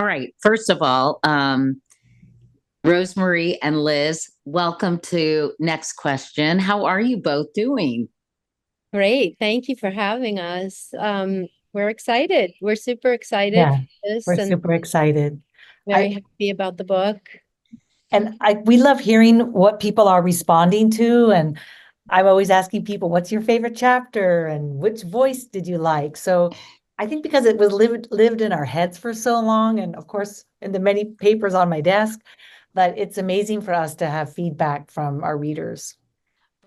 All right. First of all, Rosemarie and Liz, welcome to Next Question. How are you both doing? Great. Thank you for having us. We're excited. We're super excited Yeah, for this we're and super excited. very I happy about the book. we love hearing what people are responding to, and I'm always asking people, "What's your favorite chapter?" and "Which voice did you like?" So I think because it was lived in our heads for so long, and of course in the many papers on my desk, that it's amazing for us to have feedback from our readers.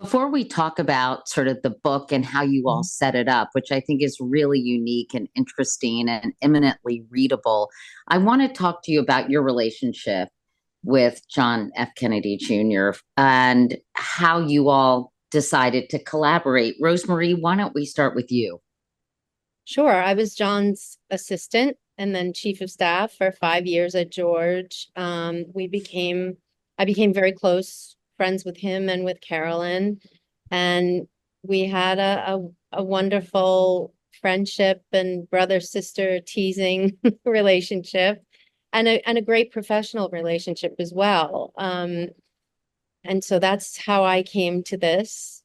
Before we talk about sort of the book and how you all Mhm. set it up, which I think is really unique and interesting and eminently readable, I want to talk to you about your relationship with John F. Kennedy Jr. and how you all decided to collaborate. Rosemarie, why don't we start with you? Sure. I was John's assistant and then chief of staff for 5 years at George. I became very close friends with him and with Carolyn, and we had a wonderful friendship and brother sister teasing relationship, and a great professional relationship as well. And so that's how I came to this.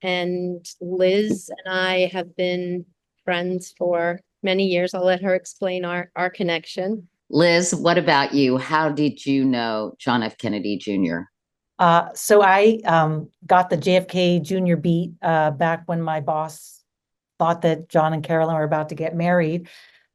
And Liz and I have been friends for many years. I'll let her explain our connection. Liz, what about you? How did you know John F. Kennedy Jr.? So I got the JFK Jr. beat back when my boss thought that John and Carolyn were about to get married.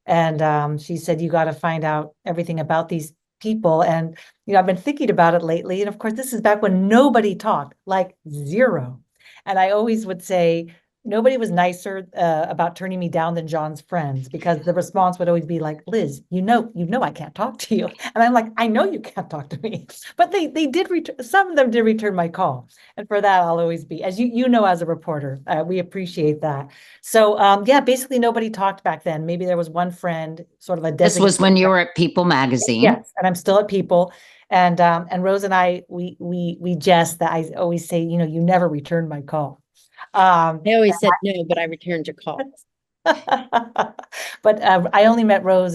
And she said, "You got to find out everything about these people." And, I've been thinking about it lately. And of course, this is back when nobody talked, like zero. And I always would say, nobody was nicer about turning me down than John's friends, because the response would always be like, "Liz, I can't talk to you." And I'm like, "I know you can't talk to me." But they did return, some of them did return my call. And for that, I'll always be, as as a reporter, we appreciate that. So yeah, basically nobody talked back then. Maybe there was one friend, sort of a This was designated when you friend. were at People magazine. Yes, and I'm still at People. And Rose and I, we jest that I always say, you never returned my call. I always said no, but I returned your call. But I only met Rose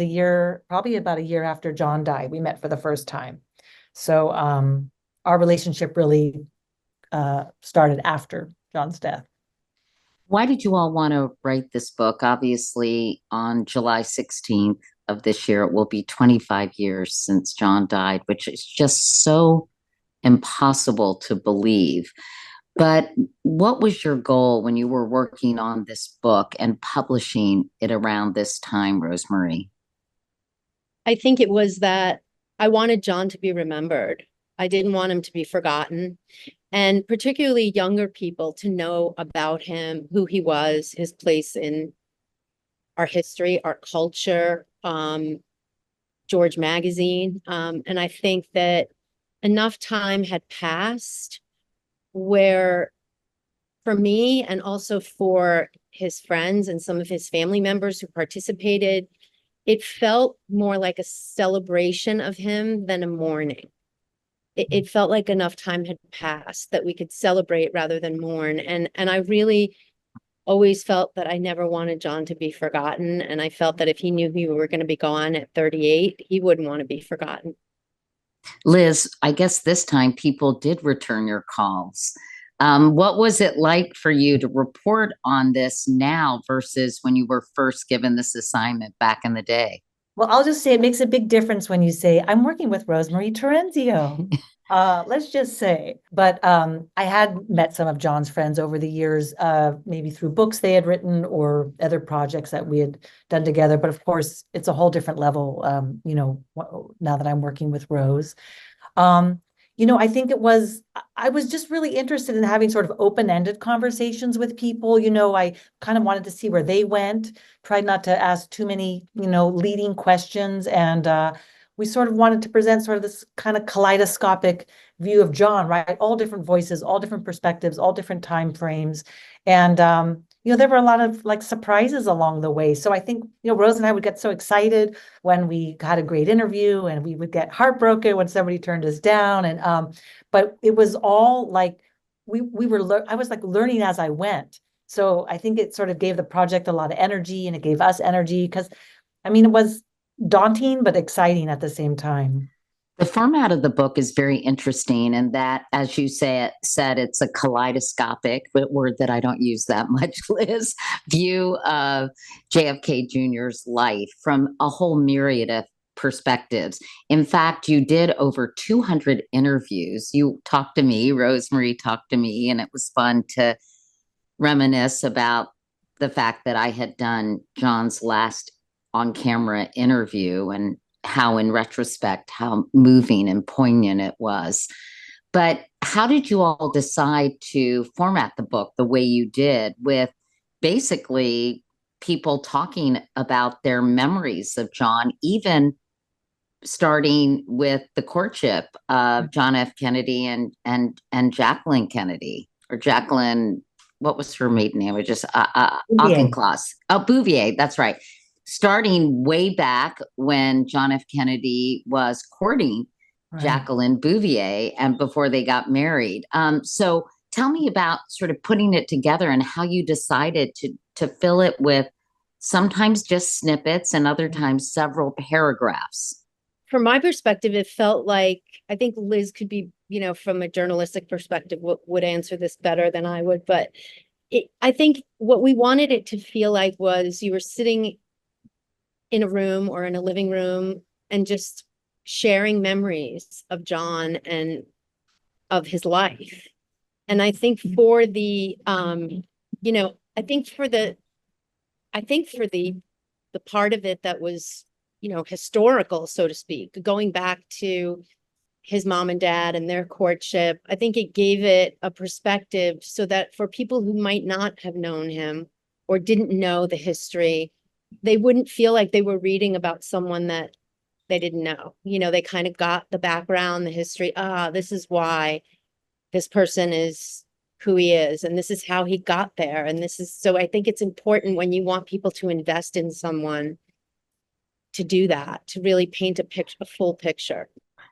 probably about a year after John died. We met for the first time. So our relationship really started after John's death. Why did you all want to write this book? Obviously, on July 16th of this year, it will be 25 years since John died, which is just so impossible to believe. But what was your goal when you were working on this book and publishing it around this time, Rosemarie? I think it was that I wanted John to be remembered. I didn't want him to be forgotten, and particularly younger people to know about him, who he was, his place in our history, our culture, George magazine. And I think that enough time had passed where, for me and also for his friends and some of his family members who participated, it felt more like a celebration of him than a mourning. It felt like enough time had passed that we could celebrate rather than mourn. And I really always felt that I never wanted John to be forgotten. And I felt that if he knew we were going to be gone at 38, he wouldn't want to be forgotten. Liz, I guess this time people did return your calls. What was it like for you to report on this now versus when you were first given this assignment back in the day? Well, I'll just say it makes a big difference when you say, "I'm working with Rosemarie Terenzio." Let's just say. But I had met some of John's friends over the years, maybe through books they had written or other projects that we had done together. But of course, it's a whole different level, now that I'm working with Rose. Um, I think I was just really interested in having sort of open-ended conversations with people. I kind of wanted to see where they went, tried not to ask too many, leading questions. And we sort of wanted to present sort of this kind of kaleidoscopic view of John, right? All different voices, all different perspectives, all different time frames. And there were a lot of like surprises along the way. So I think, Rose and I would get so excited when we had a great interview, and we would get heartbroken when somebody turned us down. And but it was all like I was like learning as I went. So I think it sort of gave the project a lot of energy, and it gave us energy because, I mean, it was daunting but exciting at the same time. The format of the book is very interesting, and that, as you said, it's a kaleidoscopic, but word that I don't use that much, Liz, view of JFK Jr.'s life from a whole myriad of perspectives. In fact, you did over 200 interviews. You talked to me, Rosemary talked to me, and it was fun to reminisce about the fact that I had done John's last on camera interview and how, in retrospect, how moving and poignant it was. But how did you all decide to format the book the way you did, with basically people talking about their memories of John, even starting with the courtship of John F. Kennedy and Jacqueline Kennedy, or Jacqueline, what was her maiden name? It just Bouvier. Auchincloss. Oh, Bouvier, that's right. Starting way back when John F. Kennedy was courting Right. Jacqueline Bouvier and before they got married. So tell me about sort of putting it together and how you decided to fill it with sometimes just snippets and other times several paragraphs. From my perspective, it felt like, I think Liz could be, from a journalistic perspective, would answer this better than I would. But I think what we wanted it to feel like was you were sitting in a room or in a living room and just sharing memories of John and of his life. And I think for the, I think for the part of it that was, historical, so to speak, going back to his mom and dad and their courtship, I think it gave it a perspective so that for people who might not have known him or didn't know the history, they wouldn't feel like they were reading about someone that they didn't know. They kind of got the background, the history. This is why this person is who he is, and this is how he got there. And so I think it's important when you want people to invest in someone to do that, to really paint a full picture.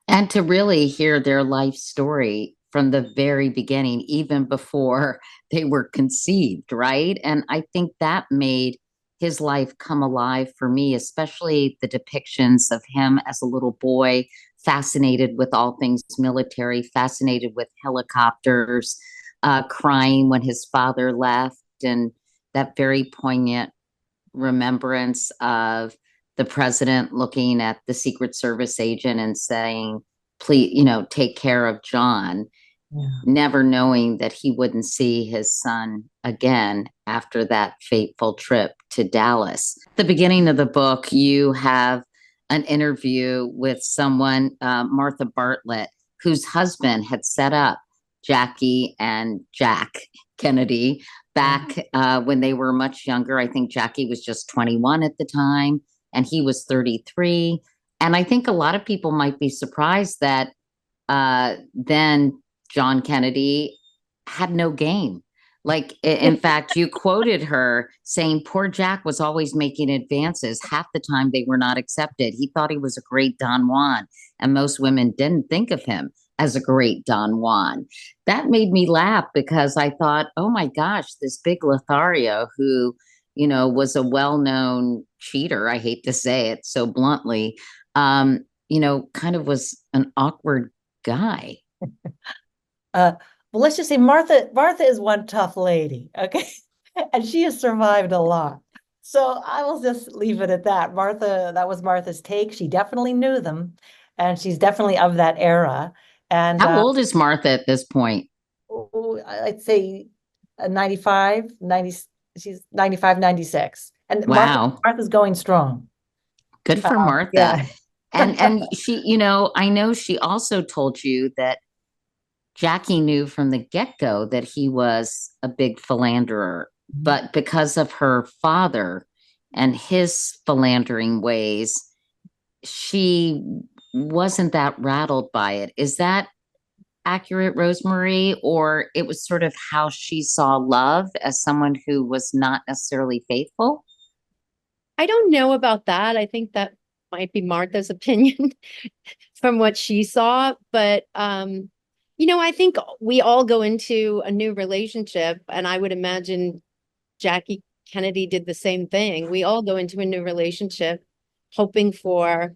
And to really hear their life story from the very beginning, even before they were conceived, right? And I think that made his life come alive for me, especially the depictions of him as a little boy, fascinated with all things military, fascinated with helicopters, crying when his father left, and that very poignant remembrance of the president looking at the Secret Service agent and saying, please, take care of John, never knowing that he wouldn't see his son again after that fateful trip to Dallas. At the beginning of the book, you have an interview with someone, Martha Bartlett, whose husband had set up Jackie and Jack Kennedy back when they were much younger. I think Jackie was just 21 at the time, and he was 33. And I think a lot of people might be surprised that then John Kennedy had no game. Like, in fact, you quoted her saying, poor Jack was always making advances. Half the time they were not accepted. He thought he was a great Don Juan, and most women didn't think of him as a great Don Juan. That made me laugh because I thought, oh my gosh, this big Lothario who, was a well-known cheater, I hate to say it so bluntly, kind of was an awkward guy. Well, let's just say Martha is one tough lady, okay? And she has survived a lot. So I will just leave it at that. That was Martha's take. She definitely knew them, and she's definitely of that era. And how old is Martha at this point? I'd say 95, 90, she's 95, 96. And wow. Martha's going strong. Good for Martha. Yeah. And she, I know she also told you that Jackie knew from the get-go that he was a big philanderer, but because of her father and his philandering ways, she wasn't that rattled by it. Is that accurate, Rosemary? Or it was sort of how she saw love as someone who was not necessarily faithful? I don't know about that. I think that might be Martha's opinion from what she saw. But, I think we all go into a new relationship, and I would imagine Jackie Kennedy did the same thing. We all go into a new relationship hoping for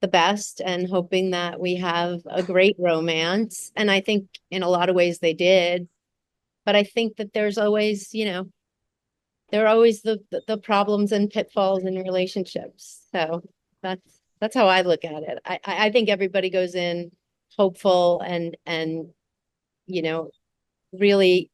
the best and hoping that we have a great romance. And I think in a lot of ways they did. But I think that there's always, there are always the problems and pitfalls in relationships. So that's how I look at it. I think everybody goes in hopeful and really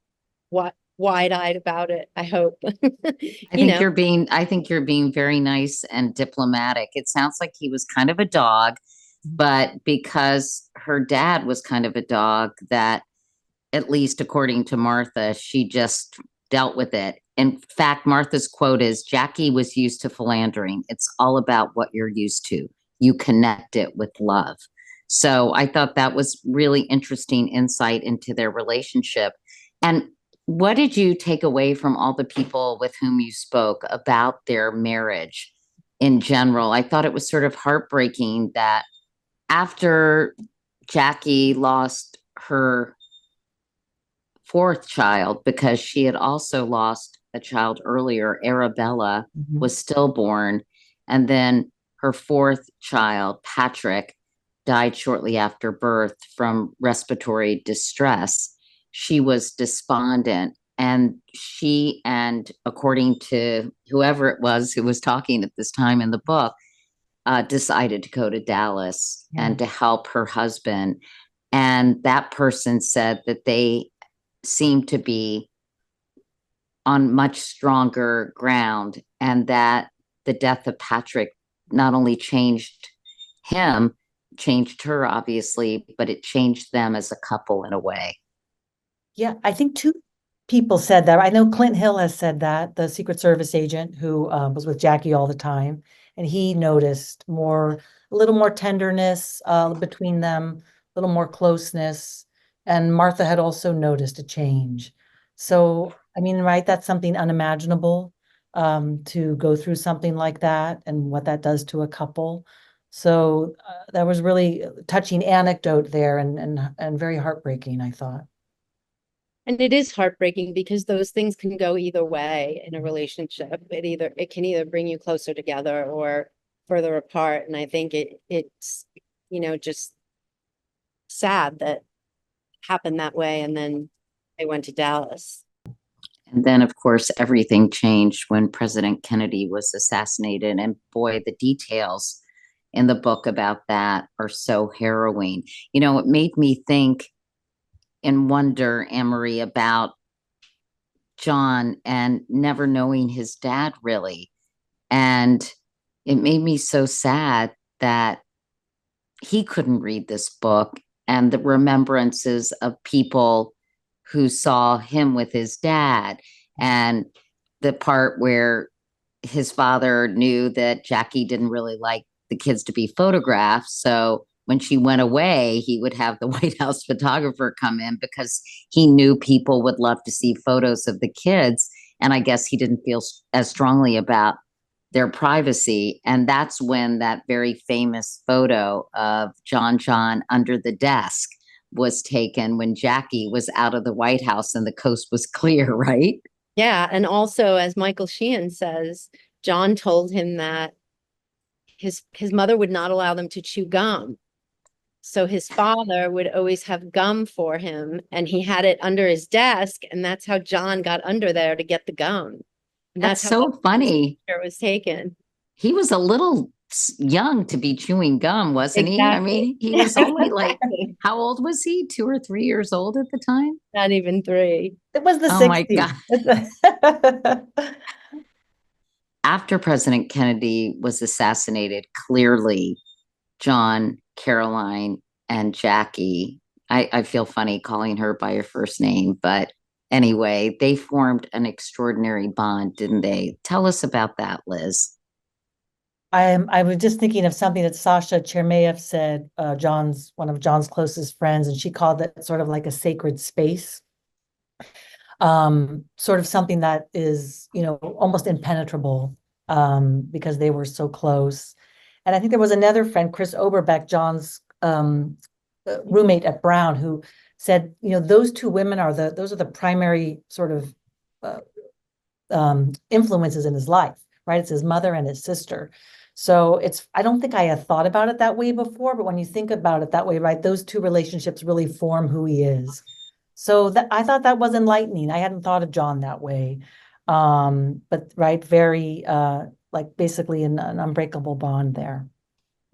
wide-eyed about it, I hope. I think you're being very nice and diplomatic. It sounds like he was kind of a dog, but because her dad was kind of a dog, that at least according to Martha, she just dealt with it. In fact, Martha's quote is, Jackie was used to philandering. It's all about what you're used to. You connect it with love. So I thought that was really interesting insight into their relationship. And what did you take away from all the people with whom you spoke about their marriage in general? I thought it was sort of heartbreaking that after Jackie lost her fourth child, because she had also lost a child earlier, Arabella was stillborn, and then her fourth child, Patrick, died shortly after birth from respiratory distress. She was despondent, and she, and according to whoever it was who was talking at this time in the book, decided to go to Dallas and to help her husband. And that person said that they seemed to be on much stronger ground, and that the death of Patrick not only changed him, changed her, obviously, but it changed them as a couple in a way. Yeah, I think two people said that. I know Clint Hill has said that, the Secret Service agent who was with Jackie all the time, and he noticed a little more tenderness between them, a little more closeness. And Martha had also noticed a change. So, I mean, right, that's something unimaginable to go through something like that and what that does to a couple. So that was really a touching anecdote there and very heartbreaking, I thought. And it is heartbreaking because those things can go either way in a relationship. It can either bring you closer together or further apart. And I think it's just sad that happened that way. And then they went to Dallas. And then, of course, everything changed when President Kennedy was assassinated. And boy, the details in the book about that are so harrowing. It made me think and wonder, Anne-Marie, about John and never knowing his dad really. And it made me so sad that he couldn't read this book, and the remembrances of people who saw him with his dad, and the part where his father knew that Jackie didn't really like the kids to be photographed. So when she went away, he would have the White House photographer come in because he knew people would love to see photos of the kids. And I guess he didn't feel as strongly about their privacy. And that's when that very famous photo of John under the desk was taken, when Jackie was out of the White House and the coast was clear, right? Yeah. And also, as Michael Sheehan says, John told him that his mother would not allow them to chew gum. So his father would always have gum for him, and he had it under his desk, and that's how John got under there to get the gum. And that's so funny. It was taken. He was a little young to be chewing gum, wasn't he? I mean, he was only like, how old was he? 2 or 3 years old at the time? Not even 3. It was the 60s. My God. After President Kennedy was assassinated, clearly John, Caroline, and Jackie, I feel funny calling her by her first name, but anyway, they formed an extraordinary bond, didn't they? Tell us about that, Liz. I was just thinking of something that Sasha Chermayeff said, one of John's closest friends, and she called it sort of like a sacred space. Sort of something that is, almost impenetrable, because they were so close. And I think there was another friend, Chris Oberbeck, John's roommate at Brown, who said, those two women those are the primary sort of influences in his life, right? It's his mother and his sister. So I don't think I had thought about it that way before, but when you think about it that way, right, those two relationships really form who he is. So that I thought that was enlightening. I hadn't thought of John that way. But right, very like basically an unbreakable bond there.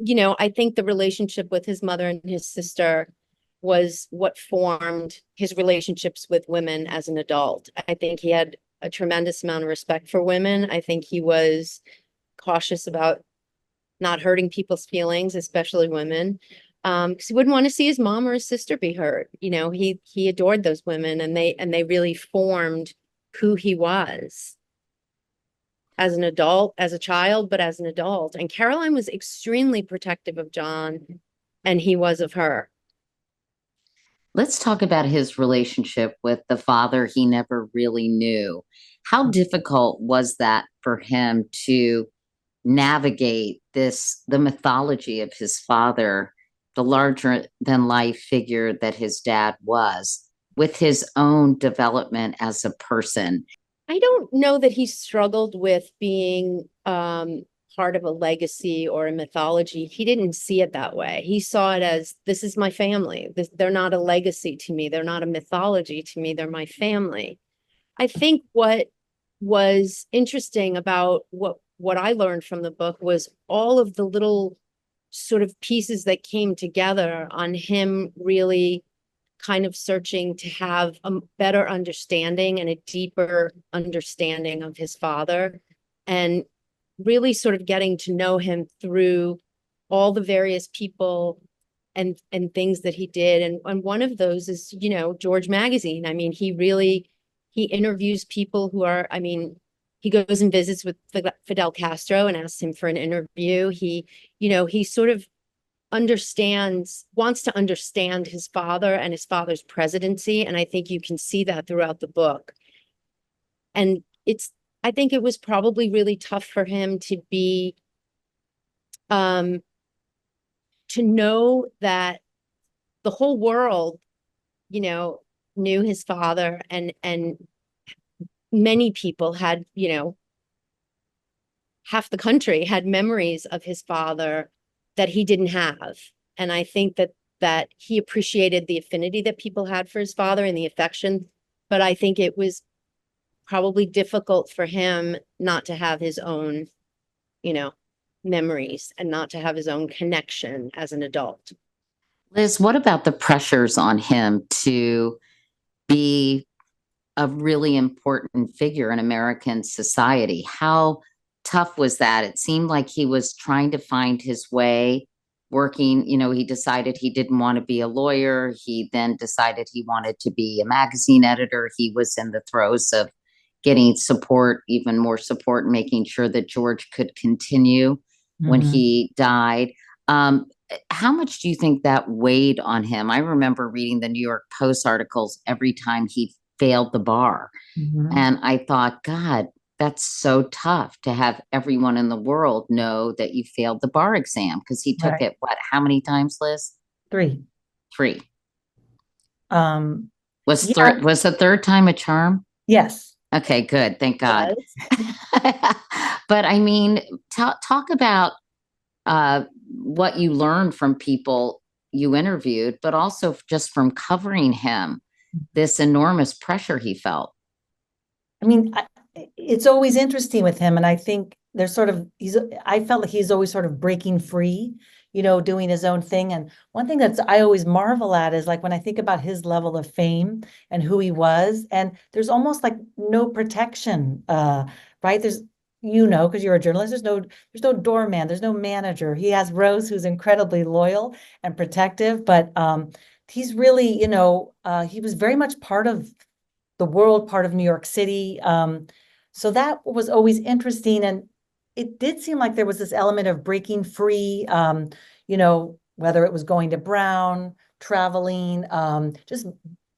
I think the relationship with his mother and his sister was what formed his relationships with women as an adult. I think he had a tremendous amount of respect for women. I think he was cautious about not hurting people's feelings, especially women, because he wouldn't want to see his mom or his sister be hurt. He adored those women, and they really formed who he was as an adult, as a child, but as an adult. And Caroline was extremely protective of John, and he was of her. Let's talk about his relationship with the father he never really knew. How difficult was that for him to navigate the mythology of his father, the larger than life figure that his dad was, with his own development as a person? I don't know that he struggled with being part of a legacy or a mythology. He didn't see it that way. He saw it as, this is my family. They're not a legacy to me. They're not a mythology to me. They're my family. I think what was interesting about what I learned from the book was all of the little sort of pieces that came together on him really kind of searching to have a better understanding and a deeper understanding of his father, and really sort of getting to know him through all the various people and things that he did. And one of those is, George Magazine. I mean, he interviews people who are, he goes and visits with Fidel Castro and asks him for an interview. He sort of wants to understand his father and his father's presidency. And I think you can see that throughout the book. And I think it was probably really tough for him to be, to know that the whole world, knew his father, and many people had, half the country had memories of his father that he didn't have. And I think that he appreciated the affinity that people had for his father and the affection, but I think it was probably difficult for him not to have his own, memories, and not to have his own connection as an adult. Liz, what about the pressures on him to be a really important figure in American society? How tough was that? It seemed like he was trying to find his way working. He decided he didn't want to be a lawyer. He then decided he wanted to be a magazine editor. He was in the throes of getting support, even more support, making sure that George could continue when he died. How much do you think that weighed on him? I remember reading the New York Post articles every time he failed the bar. And I thought, God, that's so tough to have everyone in the world know that you failed the bar exam, because he took it, how many times, Liz? Three. Was the third time a charm? Yes. Okay, good. Thank God. But I mean, talk about what you learned from people you interviewed, but also just from covering him, this enormous pressure he felt. I mean, it's always interesting with him. And I think there's I felt like he's always sort of breaking free, doing his own thing. And one thing I always marvel at is, like, when I think about his level of fame and who he was, and there's almost like no protection, right? There's, because you're a journalist, there's no doorman, there's no manager. He has Rose, who's incredibly loyal and protective, but he's really, he was very much part of the world, part of New York City. So that was always interesting. And it did seem like there was this element of breaking free, whether it was going to Brown, traveling, just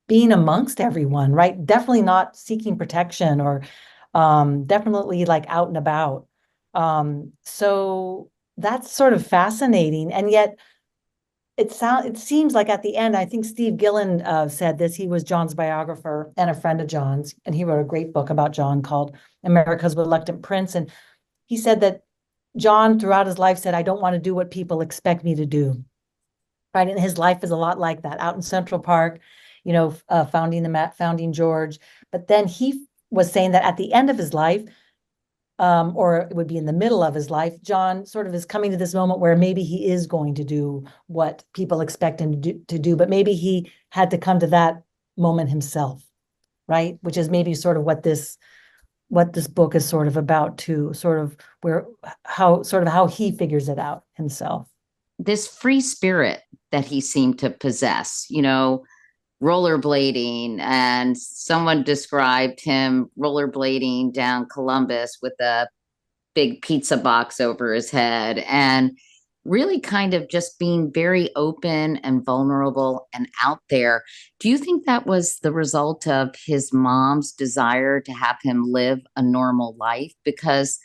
being amongst everyone, right? Definitely not seeking protection, or definitely like out and about. So that's sort of fascinating. And yet it seems like at the end, I think Steve Gillen said this. He was John's biographer and a friend of John's, and he wrote a great book about John called America's Reluctant Prince. And he said that John throughout his life said, I don't want to do what people expect me to do. Right. And his life is a lot like that out in Central Park, founding George. But then he was saying that at the end of his life, or it would be in the middle of his life, John sort of is coming to this moment where maybe he is going to do what people expect him to do, but maybe he had to come to that moment himself, right? Which is maybe sort of what this book is sort of about too, sort of how he figures it out himself. This free spirit that he seemed to possess, rollerblading, and someone described him rollerblading down Columbus with a big pizza box over his head, and really kind of just being very open and vulnerable and out there. Do you think that was the result of his mom's desire to have him live a normal life? Because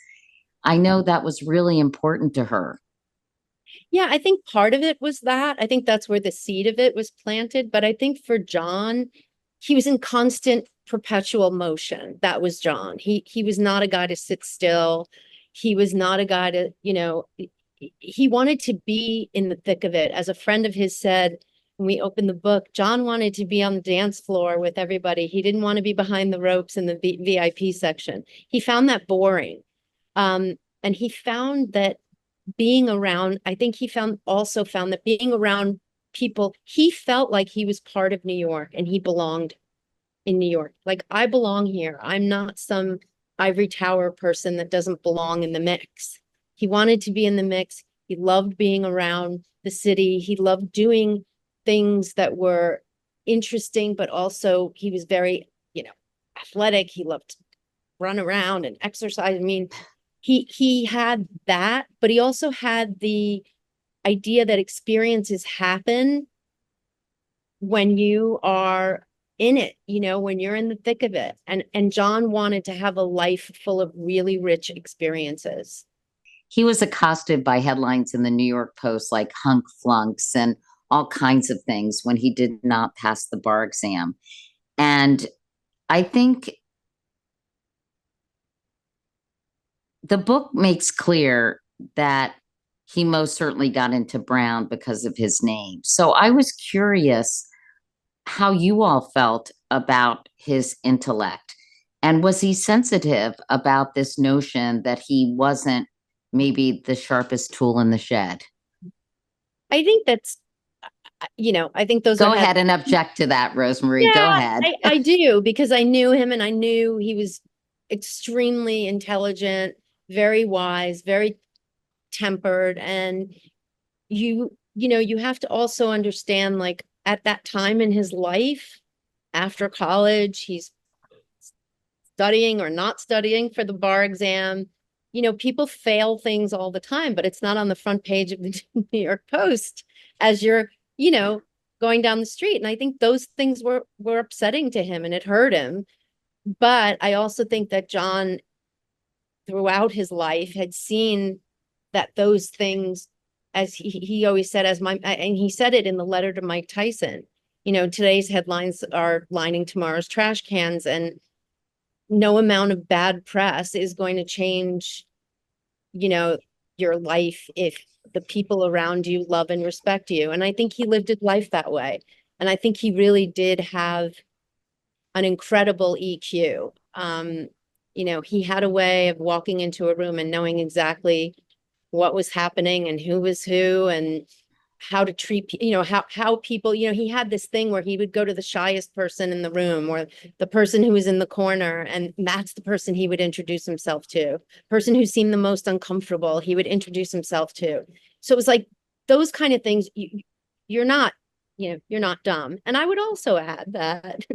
I know that was really important to her. Yeah, I think part of it was that. I think that's where the seed of it was planted. But I think for John, he was in constant perpetual motion. That was John. He was not a guy to sit still. He was not a guy to, he wanted to be in the thick of it. As a friend of his said, when we opened the book, John wanted to be on the dance floor with everybody. He didn't want to be behind the ropes in the VIP section. He found that boring. And he found that being around, I think he also found that being around people, he felt like he was part of New York and he belonged in New York. Like, I belong here. I'm not some ivory tower person that doesn't belong in the mix. He wanted to be in the mix. He loved being around the city. He loved doing things that were interesting, but also he was very, athletic. He loved to run around and exercise. I mean, he had that, but he also had the idea that experiences happen when you are in it, when you're in the thick of it. And John wanted to have a life full of really rich experiences. He was accosted by headlines in the New York Post like hunk flunks and all kinds of things when he did not pass the bar exam. And I think the book makes clear that he most certainly got into Brown because of his name. So I was curious how you all felt about his intellect. And was he sensitive about this notion that he wasn't maybe the sharpest tool in the shed? I think that's, I think those Go ahead and object to that, Rosemary. Yeah, Go ahead. I do, because I knew him and I knew he was extremely intelligent, very wise, very tempered. And you have to also understand, like, at that time in his life, after college, he's studying or not studying for the bar exam. People fail things all the time, but it's not on the front page of the New York Post as you're, going down the street. And I think those things were upsetting to him and it hurt him. But I also think that John, throughout his life, had seen that those things, as he always said, and he said it in the letter to Mike Tyson, today's headlines are lining tomorrow's trash cans, and no amount of bad press is going to change, your life if the people around you love and respect you. And I think he lived his life that way. And I think he really did have an incredible EQ. He had a way of walking into a room and knowing exactly what was happening and who was who and how to treat, how people, he had this thing where he would go to the shyest person in the room or the person who was in the corner, and that's the person he would introduce himself to. Person who seemed the most uncomfortable, he would introduce himself to. So it was like those kind of things. You're not dumb. And I would also add that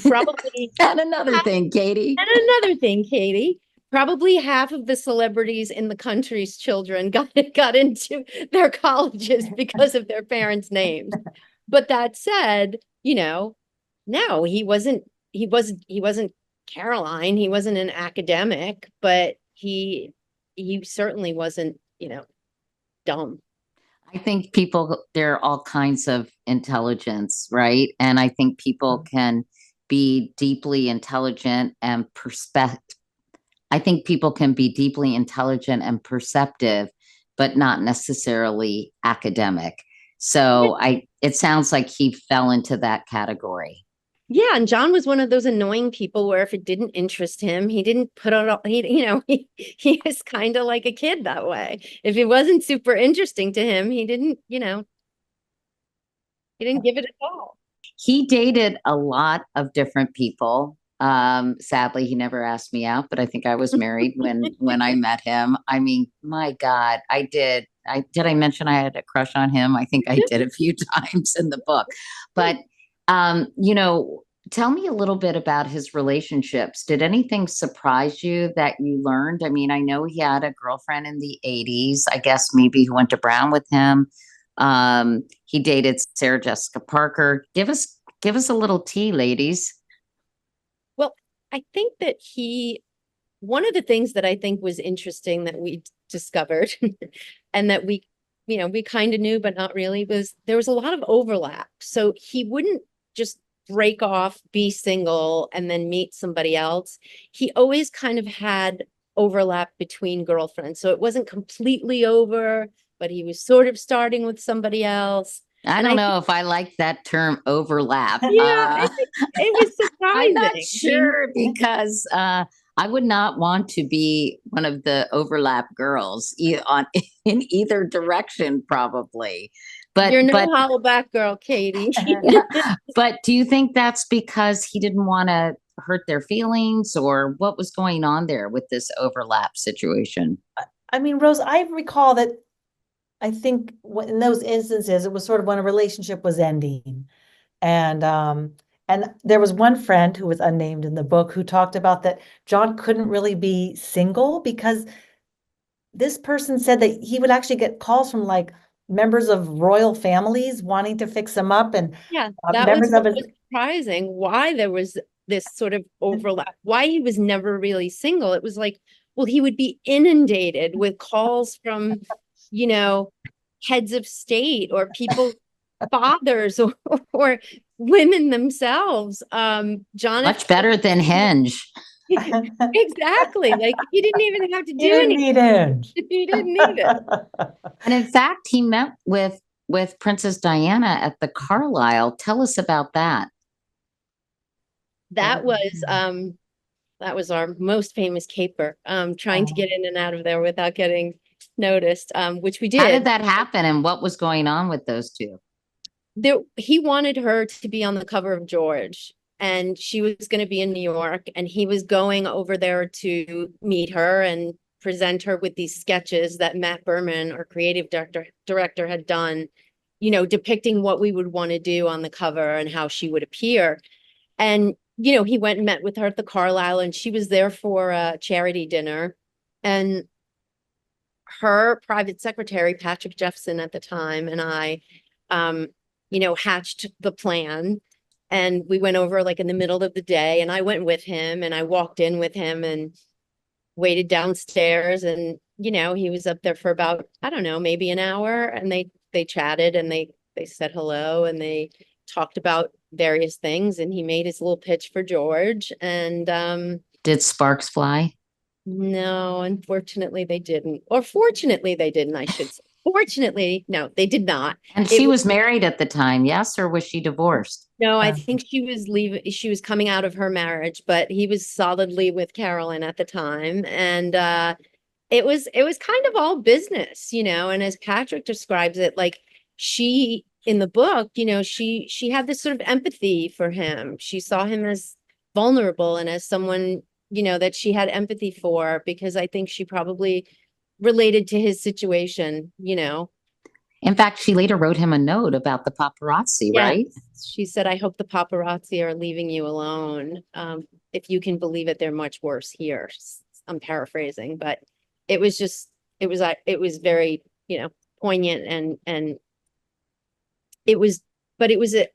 probably And another thing, Katie, probably half of the celebrities in the country's children got into their colleges because of their parents' names. But that said, no, he wasn't Caroline. He wasn't an academic, but he certainly wasn't, dumb. I think there are all kinds of intelligence, right? And I think people can be deeply intelligent and I think people can be deeply intelligent and perceptive, but not necessarily academic. So it sounds like he fell into that category. Yeah, and John was one of those annoying people where if it didn't interest him, he didn't put it all, he was kind of like a kid that way. If it wasn't super interesting to him, he didn't give it a thought. He dated a lot of different people. Sadly, he never asked me out, but I think I was married when I met him. I mean, my God, I mention I had a crush on him? I think I did a few times in the book. But tell me a little bit about his relationships. Did anything surprise you that you learned? I mean, I know he had a girlfriend in the 80s, I guess maybe who went to Brown with him. He dated Sarah Jessica Parker. Give us a little tea, ladies. Well, I think that one of the things that I think was interesting that we discovered and that we kind of knew, but not really, was there was a lot of overlap. So he wouldn't just break off, be single, and then meet somebody else. He always kind of had overlap between girlfriends. So it wasn't completely over, but he was sort of starting with somebody else. I don't know if I like that term overlap. Yeah, it was surprising. I'm not sure because I would not want to be one of the overlap girls in either direction, probably. But you're no hollaback girl, Katie. But do you think that's because he didn't want to hurt their feelings, or what was going on there with this overlap situation? I mean, Rose, I recall that I think in those instances, it was sort of when a relationship was ending. And there was one friend who was unnamed in the book who talked about that John couldn't really be single because this person said that he would actually get calls from like members of royal families wanting to fix him up, and yeah, that was what was surprising, why there was this sort of overlap, why he was never really single. It was like, well, he would be inundated with calls from heads of state or people, fathers or women themselves. John, much better than Hinge. Exactly. Like he didn't even have to do anything. He didn't need it. And in fact, he met with Princess Diana at the Carlisle. Tell us about that. That was our most famous caper, trying to get in and out of there without getting noticed, which we did. How did that happen, and what was going on with those two? He wanted her to be on the cover of George, and she was going to be in New York, and he was going over there to meet her and present her with these sketches that Matt Berman, our creative director, had done, depicting what we would want to do on the cover and how she would appear. And he went and met with her at the Carlisle, and she was there for a charity dinner. And her private secretary, Patrick Jeffson at the time, and I, hatched the plan. And we went over like in the middle of the day, and I went with him, and I walked in with him and waited downstairs. And, he was up there for about, I don't know, maybe an hour. And they chatted, and they said hello, and they talked about various things, and he made his little pitch for George. And did sparks fly? No, unfortunately they didn't. Or fortunately they didn't, I should say. Fortunately, no, they did not. And she was married at the time, yes, or was she divorced? No, I think she was leaving. She was coming out of her marriage, but he was solidly with Carolyn at the time. And it was kind of all business, and as Patrick describes it, like she, in the book, she had this sort of empathy for him. She saw him as vulnerable and as someone, that she had empathy for, because I think she probably related to his situation. In fact, she later wrote him a note about the paparazzi, right? She said, I hope the paparazzi are leaving you alone. If you can believe it, they're much worse here. I'm paraphrasing, but it was very, poignant, and it was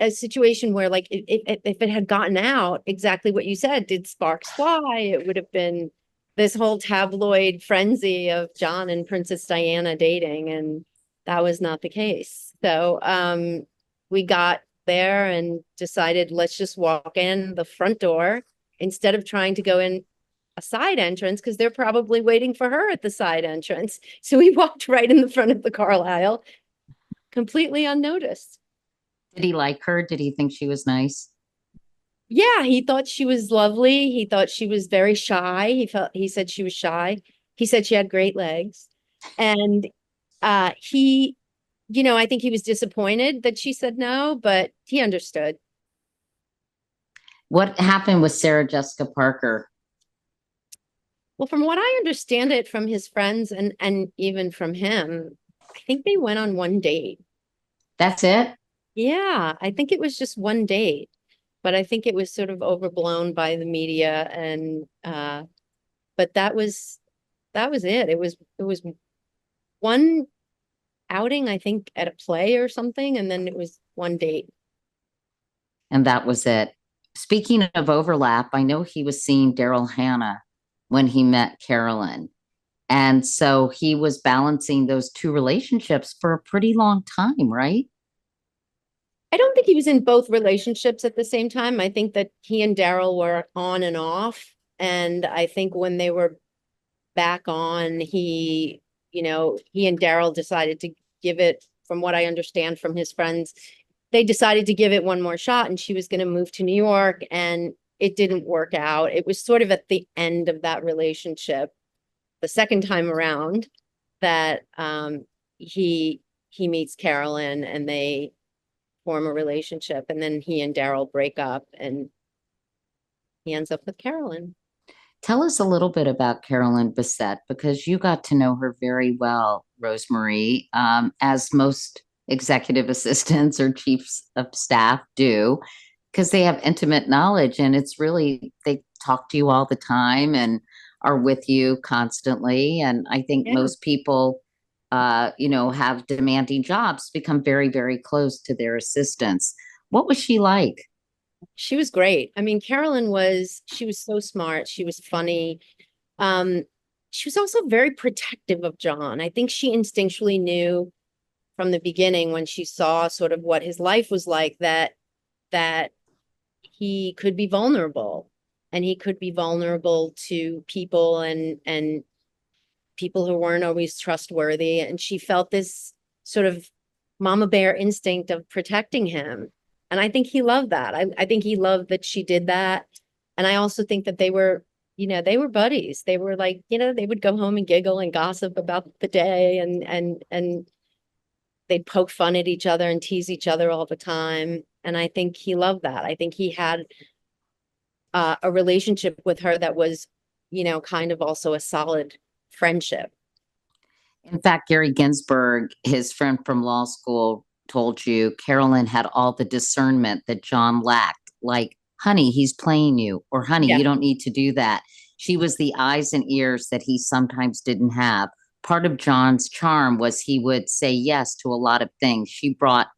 a situation where, like, if it had gotten out, exactly what you said, did sparks fly? It would have been this whole tabloid frenzy of John and Princess Diana dating, and that was not the case. So we got there and decided, let's just walk in the front door instead of trying to go in a side entrance because they're probably waiting for her at the side entrance. So he walked right in the front of the Carlisle, completely unnoticed. Did he like her? Did he think she was nice? Yeah, he thought she was lovely. He thought she was very shy. He said she was shy. He said she had great legs. And he, I think he was disappointed that she said no, but he understood. What happened with Sarah Jessica Parker? Well, from what I understand it from his friends and even from him, I think they went on one date. That's it? Yeah, I think it was just one date, but I think it was sort of overblown by the media and but that was it. It was one outing, I think, at a play or something, and then it was one date. And that was it. Speaking of overlap, I know he was seeing Daryl Hannah when he met Carolyn. And so he was balancing those two relationships for a pretty long time, right? I don't think he was in both relationships at the same time. I think that he and Daryl were on and off. And I think when they were back on, he and Daryl decided to give it, from what I understand from his friends, they decided to give it one more shot and she was going to move to New York and it didn't work out. It was sort of at the end of that relationship, the second time around, that he meets Carolyn and they form a relationship, and then he and Daryl break up and he ends up with Carolyn. Tell us a little bit about Carolyn Bessette because you got to know her very well, Rosemary, as most executive assistants or chiefs of staff do, because they have intimate knowledge and it's really, they talk to you all the time and are with you constantly. And I think Yeah. most people, have demanding jobs, become very, very close to their assistants. What was she like? She was great. I mean, she was so smart. She was funny. Um, she was also very protective of John. I think she instinctually knew from the beginning when she saw sort of what his life was like that he could be vulnerable and he could be vulnerable to people and people who weren't always trustworthy. And she felt this sort of mama bear instinct of protecting him. And I think he loved that. I think he loved that she did that. And I also think that they were buddies. They were like, they would go home and giggle and gossip about the day and they'd poke fun at each other and tease each other all the time. And I think he loved that. I think he had a relationship with her that was, kind of also a solid friendship. In fact, Gary Ginsberg, his friend from law school, told you Carolyn had all the discernment that John lacked. Like, honey, he's playing you, or honey, Yeah. you don't need to do that. She was the eyes and ears that he sometimes didn't have. Part of John's charm was he would say yes to a lot of things. She brought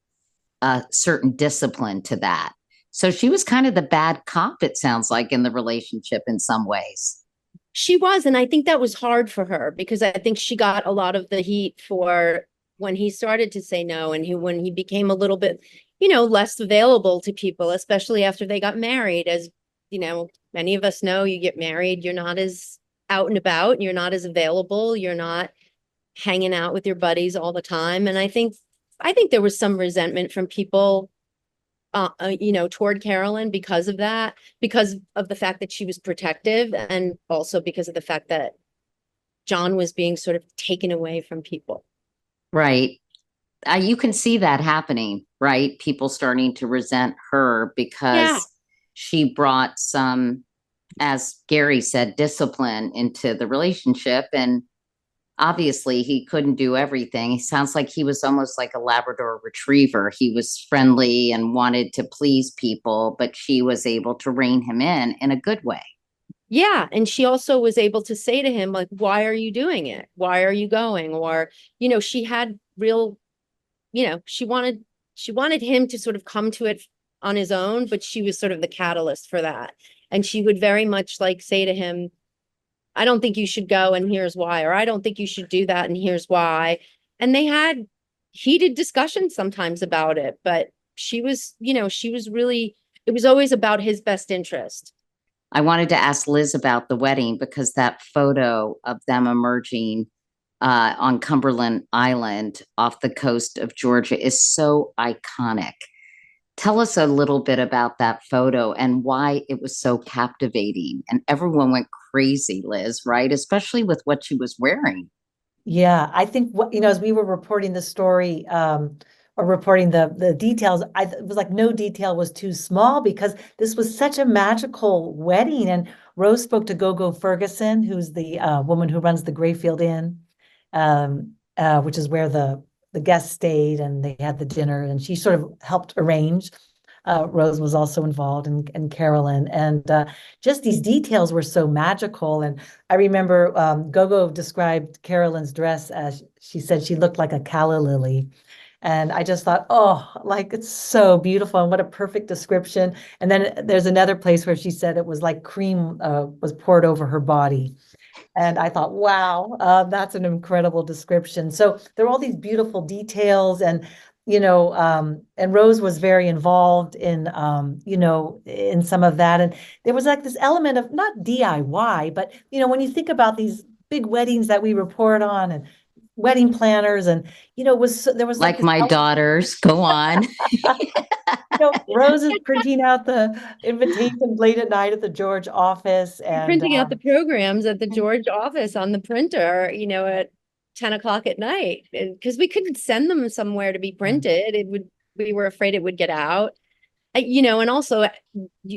a certain discipline to that. So she was kind of the bad cop, it sounds like, in the relationship in some ways. She was, and I think that was hard for her because I think she got a lot of the heat for when he started to say no and when he became a little bit, less available to people, especially after they got married. As many of us know, you get married, you're not as out and about, you're not as available, you're not hanging out with your buddies all the time. And I think there was some resentment from people toward Carolyn because of that, because of the fact that she was protective, and also because of the fact that John was being sort of taken away from people. Right. You can see that happening, right? People starting to resent her Yeah. because she brought some, as Gary said, discipline into the relationship. And obviously, he couldn't do everything. He sounds like he was almost like a Labrador retriever. He was friendly and wanted to please people, but she was able to rein him in a good way. Yeah. And she also was able to say to him, like, why are you doing it? Why are you going? Or, she had real, she wanted him to sort of come to it on his own, but she was sort of the catalyst for that. And she would very much like say to him, I don't think you should go, and here's why, or I don't think you should do that, and here's why. And they had heated discussions sometimes about it, but she was really, it was always about his best interest. I wanted to ask Liz about the wedding because that photo of them emerging on Cumberland Island off the coast of Georgia is so iconic. Tell us a little bit about that photo and why it was so captivating. And everyone went crazy, Liz, right? Especially with what she was wearing. Yeah, I think as we were reporting the story, or reporting the details, it was like no detail was too small because this was such a magical wedding. And Rose spoke to Gogo Ferguson, who's the woman who runs the Grayfield Inn, which is where the guests stayed and they had the dinner, and she sort of helped arrange. Rose was also involved, and Carolyn, and just these details were so magical. And I remember Gogo described Carolyn's dress as, she said she looked like a calla lily. And I just thought, oh, like it's so beautiful, and what a perfect description. And then there's another place where she said it was like cream was poured over her body. And I thought, wow, that's an incredible description. So there are all these beautiful details, and and Rose was very involved in in some of that. And there was like this element of not DIY, but when you think about these big weddings that we report on, and wedding planners, and there was like Like this my daughters, go on. Rose is printing out the invitations late at night at the George office, and Printing out the programs at the George office on the printer, at 10 o'clock at night, because we couldn't send them somewhere to be printed. We were afraid it would get out. And also,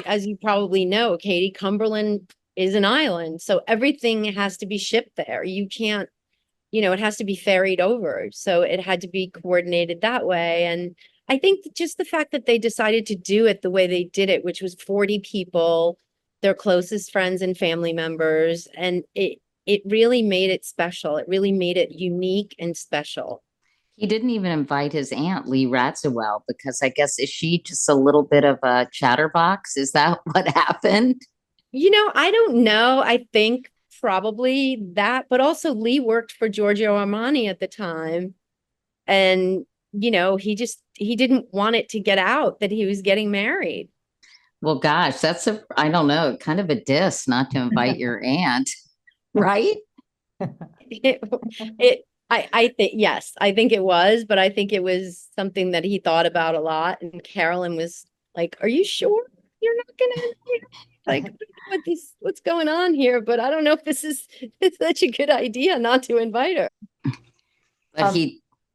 as you probably know, Katie, Cumberland is an island, so everything has to be shipped there. You can't, it has to be ferried over. So it had to be coordinated that way. And I think just the fact that they decided to do it the way they did it, which was 40 people, their closest friends and family members, and it really made it special. It really made it unique and special. He didn't even invite his aunt, Lee Radziwill, because I guess, is she just a little bit of a chatterbox? Is that what happened? I don't know. I think probably that, but also Lee worked for Giorgio Armani at the time. And, he didn't want it to get out that he was getting married. Well, gosh, I don't know, kind of a diss not to invite your aunt, right? I think, yes, I think it was, but I think it was something that he thought about a lot. And Carolyn was like, "Are you sure you're not gonna like what's going on here? But I don't know if this is such a good idea not to invite her." But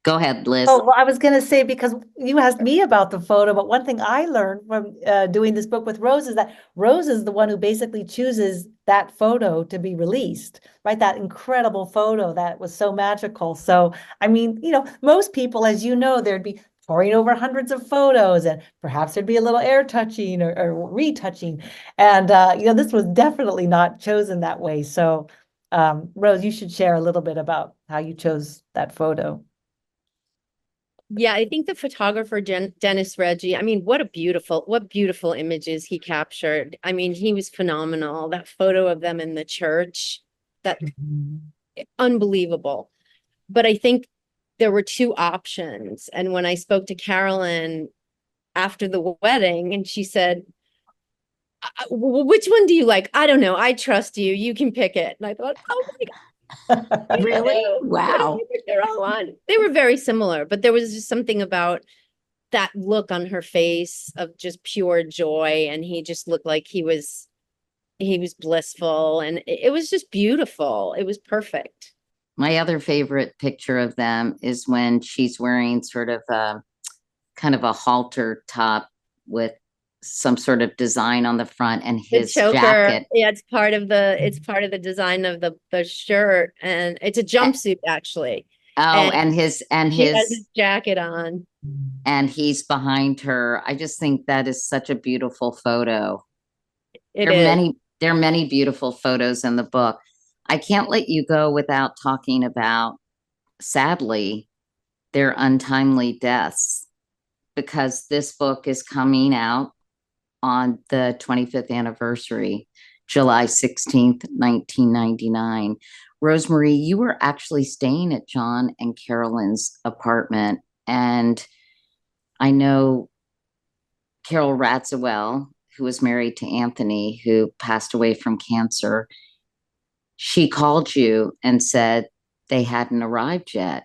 go ahead, Liz. Oh, well, I was going to say, because you asked me about the photo, but one thing I learned from doing this book with Rose is that Rose is the one who basically chooses that photo to be released, right? That incredible photo that was so magical. So, I mean, most people, as you know, there'd be poring over hundreds of photos, and perhaps there'd be a little air touching or retouching. And, this was definitely not chosen that way. So, Rose, you should share a little bit about how you chose that photo. Yeah, I think the photographer Dennis Reggie, I mean, what beautiful images he captured. I mean, he was phenomenal. That photo of them in the church, unbelievable. But I think there were two options. And when I spoke to Carolyn after the wedding, and she said, "Which one do you like?" "I don't know. I trust you. You can pick it." And I thought, oh my God. Really? Wow. The wrong one. They were very similar, but there was just something about that look on her face of just pure joy, and he just looked like he was blissful, and it was just beautiful. It was perfect. My other favorite picture of them is when she's wearing sort of kind of a halter top with some sort of design on the front, and his jacket. Yeah, it's part of the design of the shirt, and it's a jumpsuit actually. Oh, and his has his jacket on, and he's behind her. I just think that is such a beautiful photo. There are many beautiful photos in the book. I can't let you go without talking about, sadly, their untimely deaths, because this book is coming out on the 25th anniversary, July 16th, 1999. Rosemary, you were actually staying at John and Carolyn's apartment, and I know Carol Radziwill who was married to Anthony, who passed away from cancer, she called you and said they hadn't arrived yet.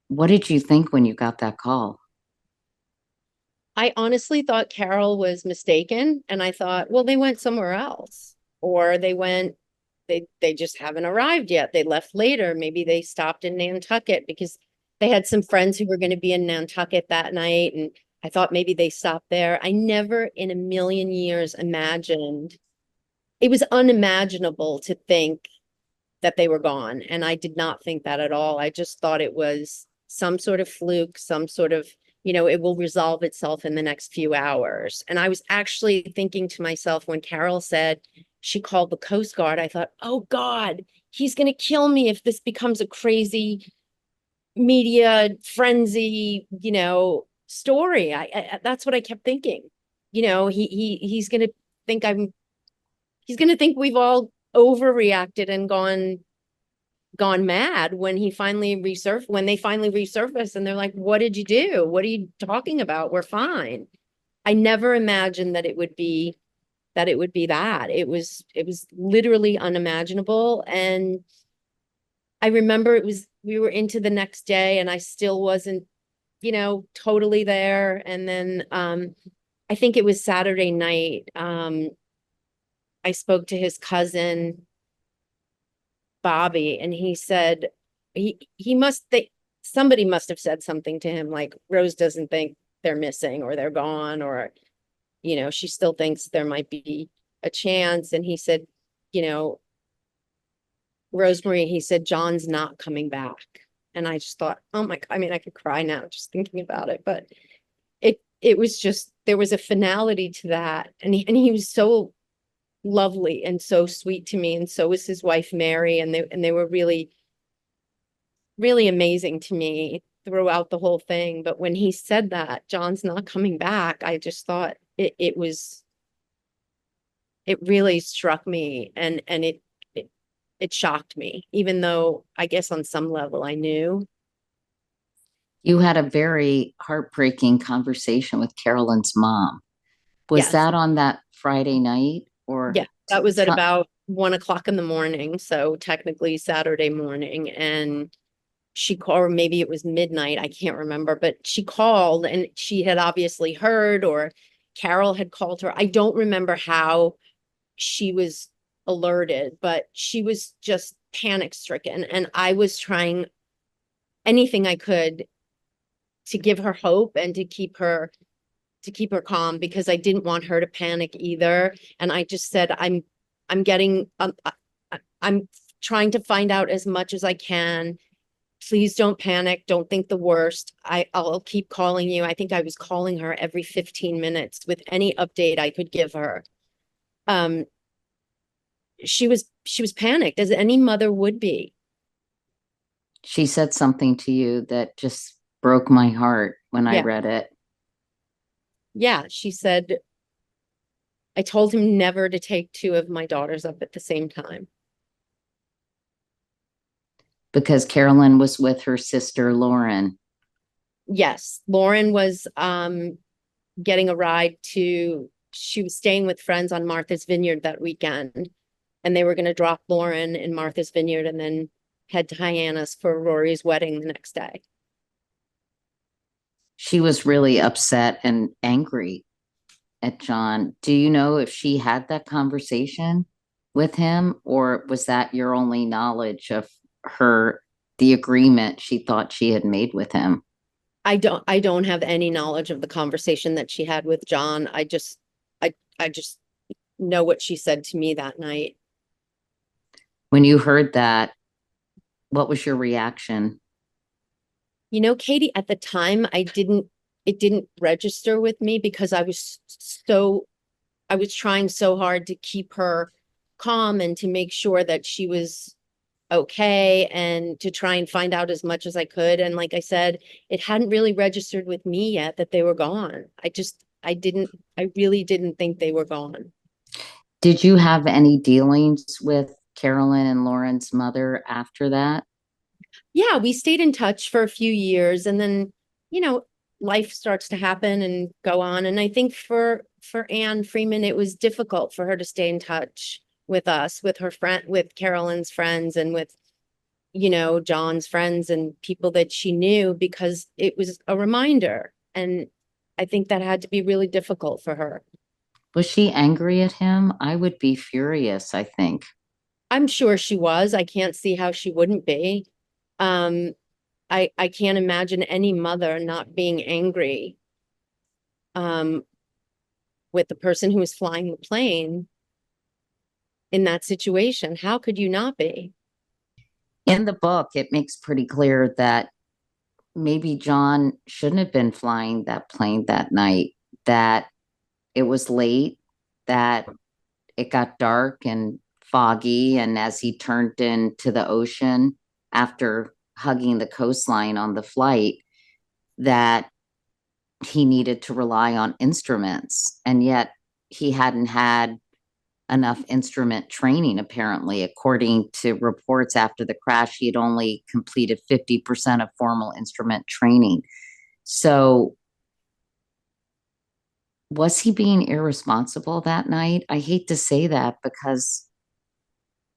What did you think when you got that call? I honestly thought Carol was mistaken, and I thought, well, they went somewhere else, or they just haven't arrived yet. They left later. Maybe they stopped in Nantucket because they had some friends who were going to be in Nantucket that night, and I thought maybe they stopped there. I never in a million years imagined, it was unimaginable to think that they were gone, and I did not think that at all. I just thought it was some sort of fluke, some sort of, it will resolve itself in the next few hours. And I was actually thinking to myself when Carol said she called the Coast Guard, I thought, oh God, he's going to kill me if this becomes a crazy media frenzy, story. That's what I kept thinking. He's going to think he's going to think we've all overreacted and gone mad when they finally resurface and they're like, what did you do? What are you talking about? We're fine. I never imagined that it would be that. It was literally unimaginable. And I remember we were into the next day and I still wasn't, totally there. And then I think it was Saturday night. I spoke to his cousin Bobby, and he said somebody must have said something to him like, Rose doesn't think they're missing or they're gone, or she still thinks there might be a chance. And he said, Rosemary, he said, John's not coming back. And I just thought, oh my, I mean, I could cry now just thinking about it, but it was just, there was a finality to that. And he was so lovely and so sweet to me, and so was his wife Mary, and they were really, really amazing to me throughout the whole thing. But when he said that John's not coming back, I just thought it really struck me, and it shocked me, even though I guess on some level I knew. You had a very heartbreaking conversation with Carolyn's mom. Was Yes. that on that Friday night? Or yeah, that was at about 1 o'clock in the morning. So technically Saturday morning. And she called, or maybe it was midnight. I can't remember, but she called and she had obviously heard, or Carol had called her. I don't remember how she was alerted, but she was just panic stricken. And I was trying anything I could to give her hope and to keep her calm, because I didn't want her to panic either. And I just said, I'm trying to find out as much as I can. Please don't panic. Don't think the worst. I'll keep calling you. I think I was calling her every 15 minutes with any update I could give her. She was panicked, as any mother would be. She said something to you that just broke my heart when I read it. Yeah, she said, I told him never to take two of my daughters up at the same time. Because Carolyn was with her sister, Lauren. Yes, Lauren was getting a ride she was staying with friends on Martha's Vineyard that weekend. And they were going to drop Lauren in Martha's Vineyard and then head to Hyannis for Rory's wedding the next day. She was really upset and angry at John. Do you know if she had that conversation with him, or was that your only knowledge of the agreement she thought she had made with him? I don't have any knowledge of the conversation that she had with John. I just know what she said to me that night. When you heard that, what was your reaction? Katie, at the time, it didn't register with me because I was trying so hard to keep her calm and to make sure that she was okay and to try and find out as much as I could. And like I said, it hadn't really registered with me yet that they were gone. I really didn't think they were gone. Did you have any dealings with Carolyn and Lauren's mother after that? Yeah, we stayed in touch for a few years. And then, life starts to happen and go on. And I think for Anne Freeman, it was difficult for her to stay in touch with us, with her friend, with Carolyn's friends, and with, you know, John's friends and people that she knew, because it was a reminder. And I think that had to be really difficult for her. Was she angry at him? I would be furious, I think. I'm sure she was. I can't see how she wouldn't be. I can't imagine any mother not being angry with the person who was flying the plane in that situation. How could you not be? In the book, it makes pretty clear that maybe John shouldn't have been flying that plane that night, that it was late, that it got dark and foggy. And as he turned into the ocean after hugging the coastline on the flight, that he needed to rely on instruments. And yet he hadn't had enough instrument training, apparently. According to reports after the crash, he had only completed 50% of formal instrument training. So was he being irresponsible that night? I hate to say that because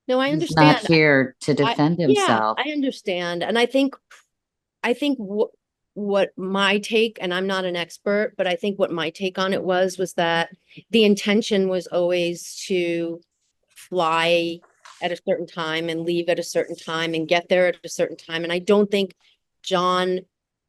No, I he's not understand. here to defend Yeah, himself. I understand. And I think what my take, and I'm not an expert, but I think what my take on it was that the intention was always to fly at a certain time and leave at a certain time and get there at a certain time. And I don't think John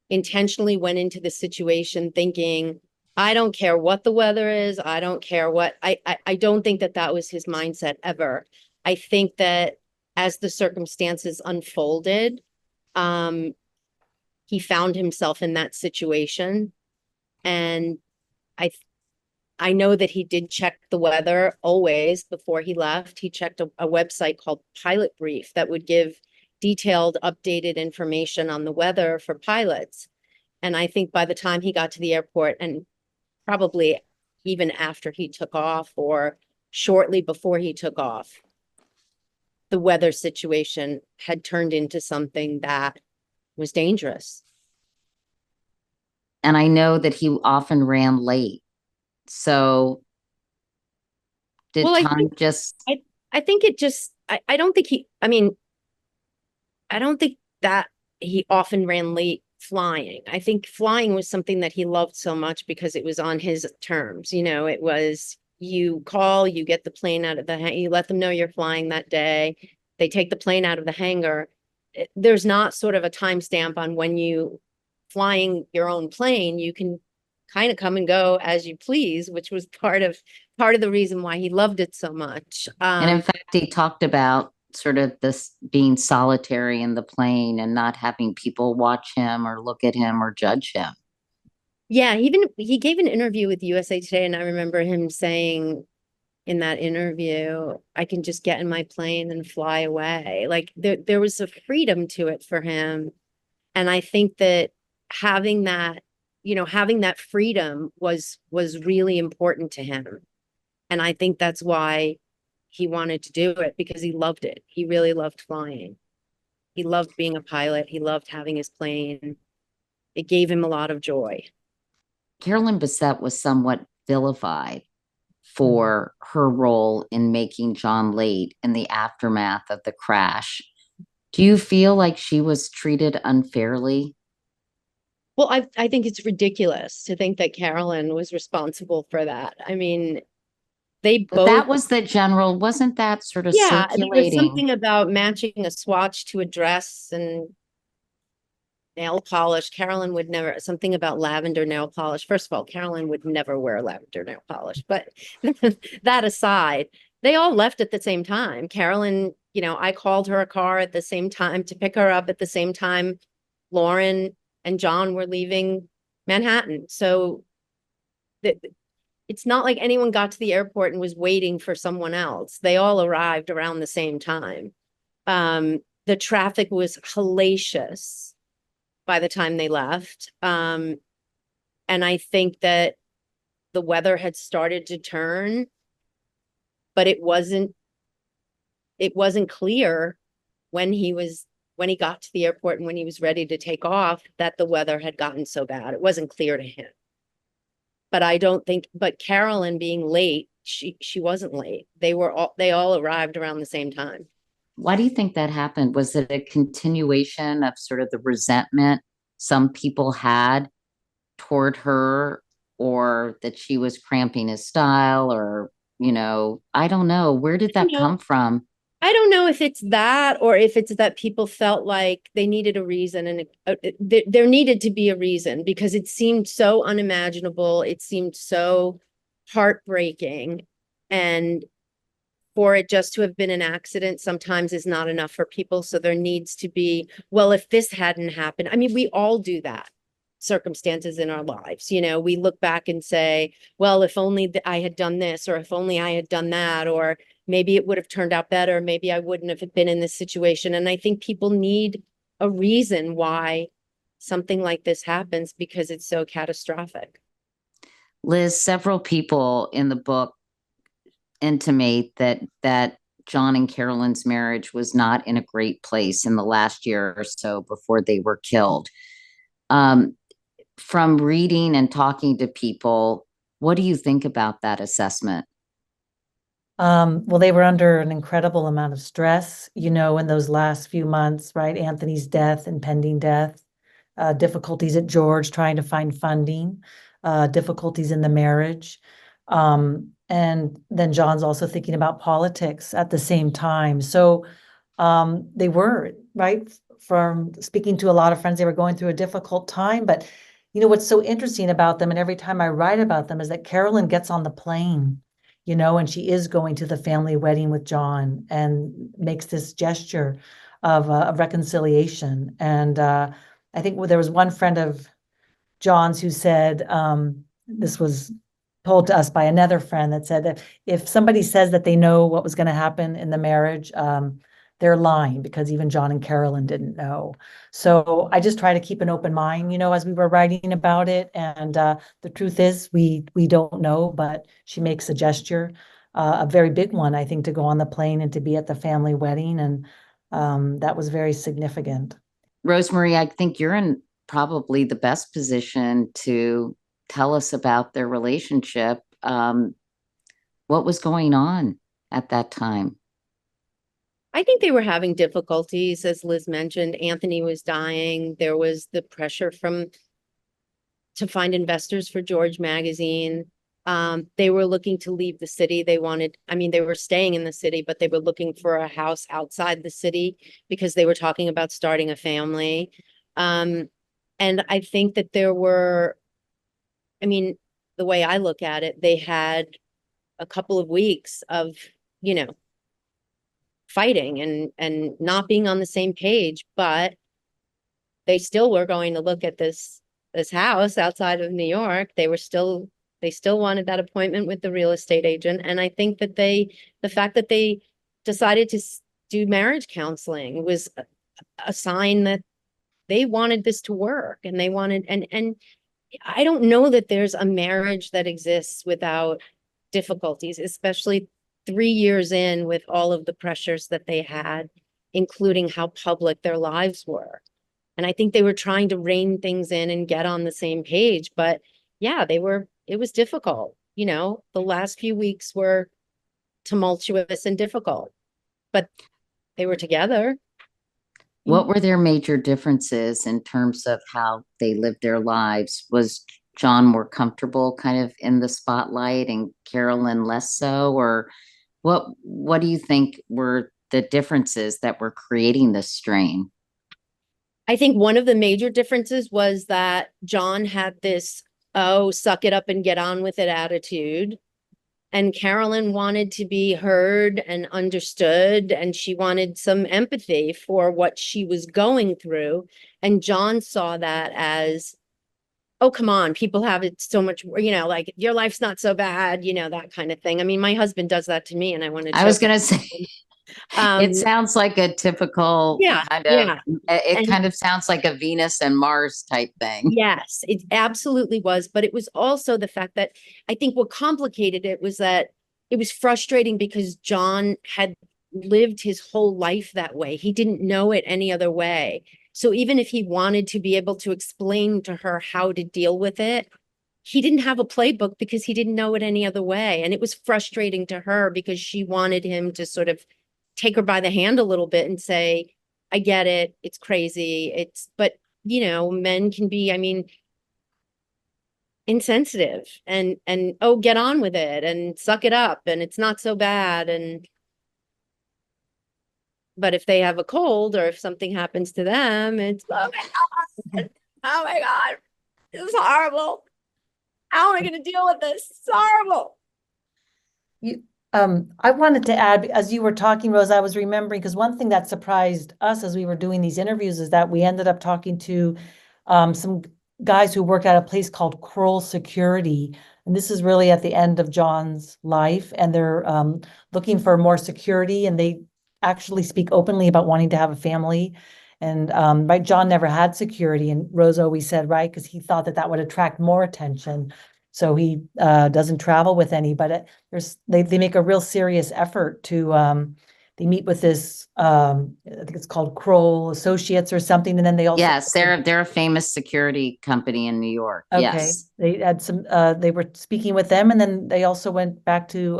intentionally went into the situation thinking, I don't care what the weather is. I don't care what I don't think that that was his mindset ever. I think that as the circumstances unfolded, he found himself in that situation. And I know that he did check the weather always before he left. He checked a website called Pilot Brief that would give detailed, updated information on the weather for pilots. And I think by the time he got to the airport, and probably even after he took off or shortly before he took off, the weather situation had turned into something that was dangerous. And I know that he often ran late. So did Well, time just, I think it just, I don't think I mean, I don't think that he often ran late flying. I think flying was something that he loved so much because it was on his terms. You know, it was, you call, you get the plane out of you let them know you're flying that day. They take the plane out of the hangar. There's not sort of a timestamp on when you flying your own plane. You can kind of come and go as you please, which was part of the reason why he loved it so much. and in fact, he talked about sort of this being solitary in the plane and not having people watch him or look at him or judge him. Yeah, he gave an interview with USA Today, and I remember him saying in that interview, I can just get in my plane and fly away. Like there was a freedom to it for him. And I think that having that, having that freedom was really important to him. And I think that's why he wanted to do it, because he loved it. He really loved flying. He loved being a pilot. He loved having his plane. It gave him a lot of joy. Carolyn Bessette was somewhat vilified for her role in making John late in the aftermath of the crash. Do you feel like she was treated unfairly? Well, I think it's ridiculous to think that Carolyn was responsible for that. I mean, they But both, that was the general, wasn't that sort of yeah, there was circulating? something about matching a swatch to a dress and nail polish. Carolyn would never, something about lavender nail polish. First of all, Carolyn would never wear lavender nail polish, but that aside, they all left at the same time. Carolyn, I called her a car at the same time to pick her up at the same time. Lauren and John were leaving Manhattan. So it's not like anyone got to the airport and was waiting for someone else. They all arrived around the same time. The traffic was hellacious by the time they left. And I think that the weather had started to turn, but it wasn't clear when he was when he got to the airport and when he was ready to take off, that the weather had gotten so bad. It wasn't clear to him. But I don't think, but Carolyn being late, she wasn't late. They all arrived around the same time. Why do you think that happened? Was it a continuation of sort of the resentment some people had toward her, or that she was cramping his style, or, I don't know. Where did that come from? I don't know if it's that, or if it's that people felt like they needed a reason, and there needed to be a reason, because it seemed so unimaginable. It seemed so heartbreaking, and for it just to have been an accident sometimes is not enough for people. So there needs to be, well, if this hadn't happened, I mean, we all do that. Circumstances in our lives, we look back and say, well, if only I had done this, or if only I had done that, or maybe it would have turned out better. Maybe I wouldn't have been in this situation. And I think people need a reason why something like this happens, because it's so catastrophic. Liz, several people in the book intimate that John and Carolyn's marriage was not in a great place in the last year or so before they were killed. From reading and talking to people, what do you think about that assessment? Well, they were under an incredible amount of stress, in those last few months, right? Anthony's death, impending death, difficulties at George trying to find funding, difficulties in the marriage. And then John's also thinking about politics at the same time. So they were, right? From speaking to a lot of friends, they were going through a difficult time. But what's so interesting about them, and every time I write about them, is that Carolyn gets on the plane, and she is going to the family wedding with John and makes this gesture of reconciliation. And I think there was one friend of John's who said, this was told to us by another friend, that said that if somebody says that they know what was going to happen in the marriage, they're lying, because even John and Carolyn didn't know. So I just try to keep an open mind, as we were writing about it. And the truth is, we don't know, but she makes a gesture, a very big one, I think, to go on the plane and to be at the family wedding. And that was very significant. Rosemary, I think you're in probably the best position to tell us about their relationship. What was going on at that time? I think they were having difficulties, as Liz mentioned. Anthony was dying. There was the pressure to find investors for George magazine. They were looking to leave the city. They were staying in the city, but they were looking for a house outside the city because they were talking about starting a family. And I think that the way I look at it, they had a couple of weeks of, fighting and not being on the same page, but they still were going to look at this house outside of New York. They still wanted that appointment with the real estate agent. And I think that the fact that they decided to do marriage counseling was a sign that they wanted this to work, and they wanted, and I don't know that there's a marriage that exists without difficulties, especially 3 years in, with all of the pressures that they had, including how public their lives were. And I think they were trying to rein things in and get on the same page. But yeah, it was difficult. The last few weeks were tumultuous and difficult, but they were together. What were their major differences in terms of how they lived their lives? Was John more comfortable kind of in the spotlight and Carolyn less so? Or what do you think were the differences that were creating this strain? I think one of the major differences was that John had this, suck it up and get on with it attitude. And Carolyn wanted to be heard and understood, and she wanted some empathy for what she was going through. And John saw that as, oh, come on, people have it so much, like, your life's not so bad, that kind of thing. I mean, my husband does that to me, and I was going to say, it sounds like a typical it kind of sounds like a Venus and Mars type thing. Yes, it absolutely was. But it was also the fact that I think what complicated it was that it was frustrating because John had lived his whole life that way. He didn't know it any other way. So even if he wanted to be able to explain to her how to deal with it, he didn't have a playbook because he didn't know it any other way. And it was frustrating to her because she wanted him to sort of take her by the hand a little bit and say, I get it. It's crazy. But men can be, I mean, insensitive and oh, get on with it and suck it up and it's not so bad. But if they have a cold or if something happens to them, it's, oh my God, oh my God, this is horrible. How am I going to deal with this? It's horrible. I wanted to add, as you were talking, Rose, I was remembering, because one thing that surprised us as we were doing these interviews is that we ended up talking to some guys who work at a place called Couric Security. And this is really at the end of John's life, and they're looking for more security, and they actually speak openly about wanting to have a family. And right, John never had security, and Rose always said, right, because he thought that would attract more attention. So he doesn't travel with any, but they make a real serious effort to they meet with this I think it's called Kroll Associates or something, and then they also Yes, they're a famous security company in New York. okay. Yes. They had some they were speaking with them, and then they also went back to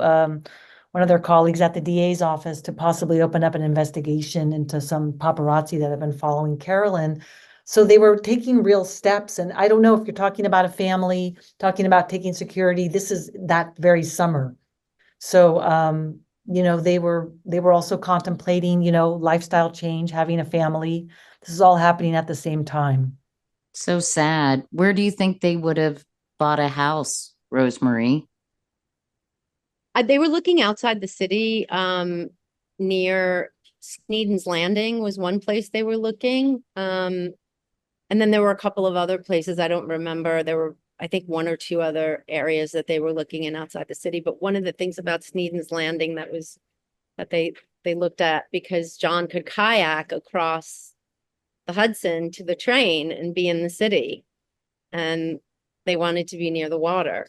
one of their colleagues at the DA's office to possibly open up an investigation into some paparazzi that have been following Carolyn. So they were taking real steps. And I don't know if you're talking about a family, talking about taking security. This is that very summer. So they were also contemplating, lifestyle change, having a family. This is all happening at the same time. So sad. Where do you think they would have bought a house, Rosemarie? They were looking outside the city, near Sneeden's Landing was one place they were looking. And then there were a couple of other places I don't remember. There were, I think, one or two other areas that they were looking in outside the city. But one of the things about Sneeden's Landing that they looked at, because John could kayak across the Hudson to the train and be in the city, and they wanted to be near the water.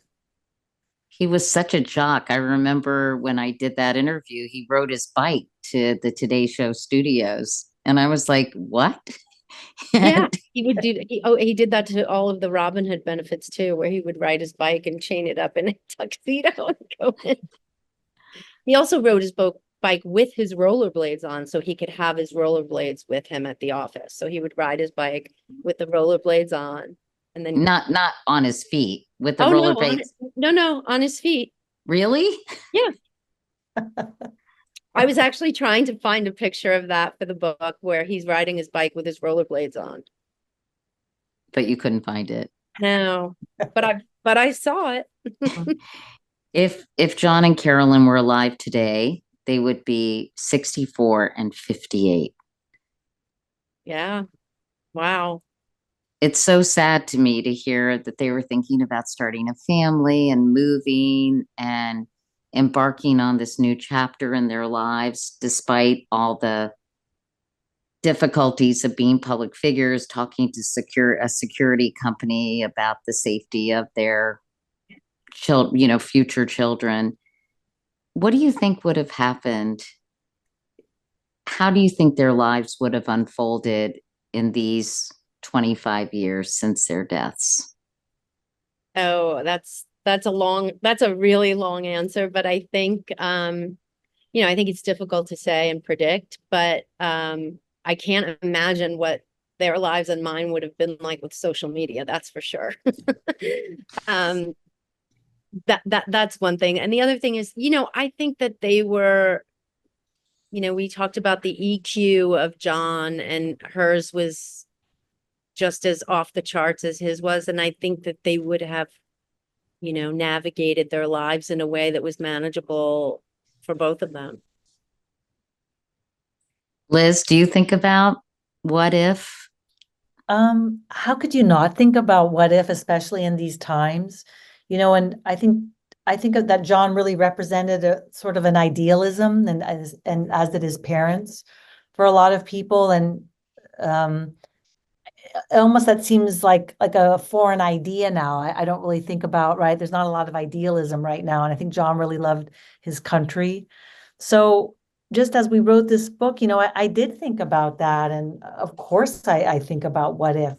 He was such a jock. I remember when I did that interview, he rode his bike to the Today Show studios. And I was like, what? Yeah, he would do. He did that to all of the Robin Hood benefits too, where he would ride his bike and chain it up in a tuxedo and go in. He also rode his bike with his rollerblades on, so he could have his rollerblades with him at the office. So he would ride his bike with the rollerblades on, and then not on his feet with the no, rollerblades. No, on his feet. Really? Yeah. I was actually trying to find a picture of that for the book where he's riding his bike with his rollerblades on. But you couldn't find it. No, but I saw it. If John and Carolyn were alive today, they would be 64 and 58. Yeah. Wow. It's so sad to me to hear that they were thinking about starting a family and moving and embarking on this new chapter in their lives, despite all the difficulties of being public figures, talking to a security company about the safety of their future children. What do you think would have happened? How do you think their lives would have unfolded in these 25 years since their deaths? Oh, that's a really long answer, but I think, I think it's difficult to say and predict, but I can't imagine what their lives and mine would have been like with social media. That's for sure. That's one thing. And the other thing is, I think that they were, we talked about the EQ of John, and hers was just as off the charts as his was. And I think that they would have, navigated their lives in a way that was manageable for both of them. Liz, do you think about what if? How could you not think about what if, especially in these times? And I think that John really represented a sort of an idealism, and as did his parents, for a lot of people. And almost that seems like a foreign idea now. I don't really think about, right? There's not a lot of idealism right now. And I think John really loved his country. So, just as we wrote this book, I did think about that. And of course, I think about what if,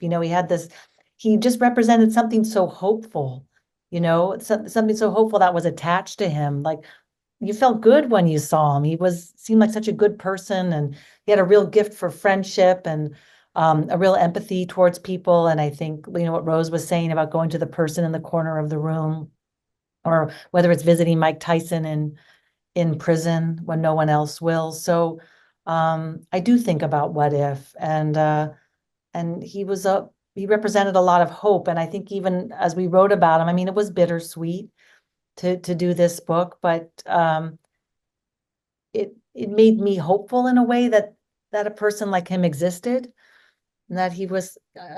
he just represented something so hopeful, something so hopeful that was attached to him. Like you felt good when you saw him. Seemed like such a good person, and he had a real gift for friendship and a real empathy towards people. And I think, what Rose was saying about going to the person in the corner of the room, or whether it's visiting Mike Tyson in prison when no one else will. So I do think about what if, and he represented a lot of hope. And I think even as we wrote about him, I mean, it was bittersweet to do this book, but it made me hopeful in a way that a person like him existed, and that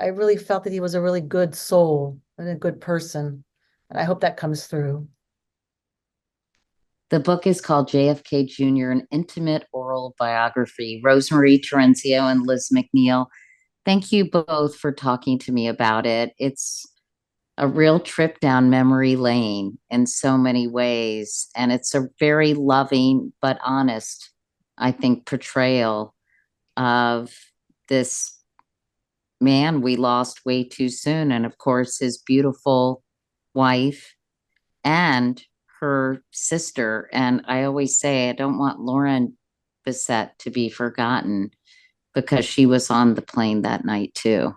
I really felt that he was a really good soul and a good person. And I hope that comes through. The book is called JFK Jr., an intimate oral biography. Rosemarie Terenzio and Liz McNeil, thank you both for talking to me about it. It's a real trip down memory lane in so many ways. And it's a very loving but honest, I think, portrayal of this man we lost way too soon. And of course, his beautiful wife and her sister. And I always say, I don't want Lauren Bessette to be forgotten, because she was on the plane that night too.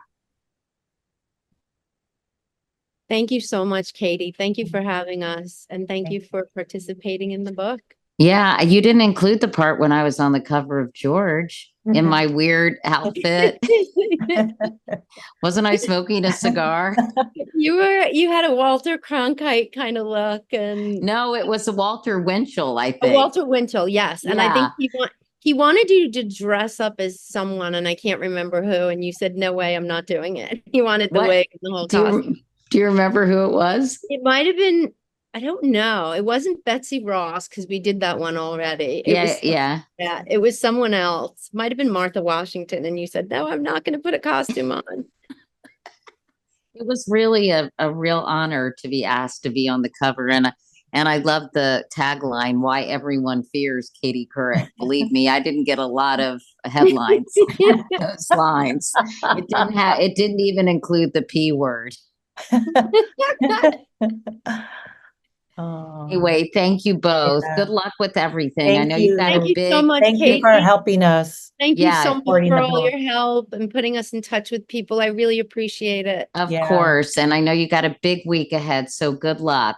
Thank you so much, Katie. Thank you for having us, and thank you for participating in the book. Yeah, you didn't include the part when I was on the cover of George in my weird outfit. Wasn't I smoking a cigar? You had a Walter Cronkite kind of look, and No, it was a Walter Winchell, I a think. Walter Winchell, yes. And I think he wanted you to dress up as someone, and I can't remember who, and you said, no way, I'm not doing it. He wanted the wig and the whole costume. Do you remember who it was? It might have been, I don't know. It wasn't Betsy Ross, because we did that one already. Yeah. It was someone else. Might have been Martha Washington, and you said, no, I'm not going to put a costume on. It was really a real honor to be asked to be on the cover. And I love the tagline, "Why Everyone Fears Katie Couric." Believe me, I didn't get a lot of headlines on those lines. It didn't even include the P word. Anyway, thank you both. Yeah. Good luck with everything. I know you've got a big. So much, Thank Katie. you for helping us. Thank you so much supporting for the all book. your help and putting us in touch with people. I really appreciate it. Of course. And I know you got a big week ahead, so good luck.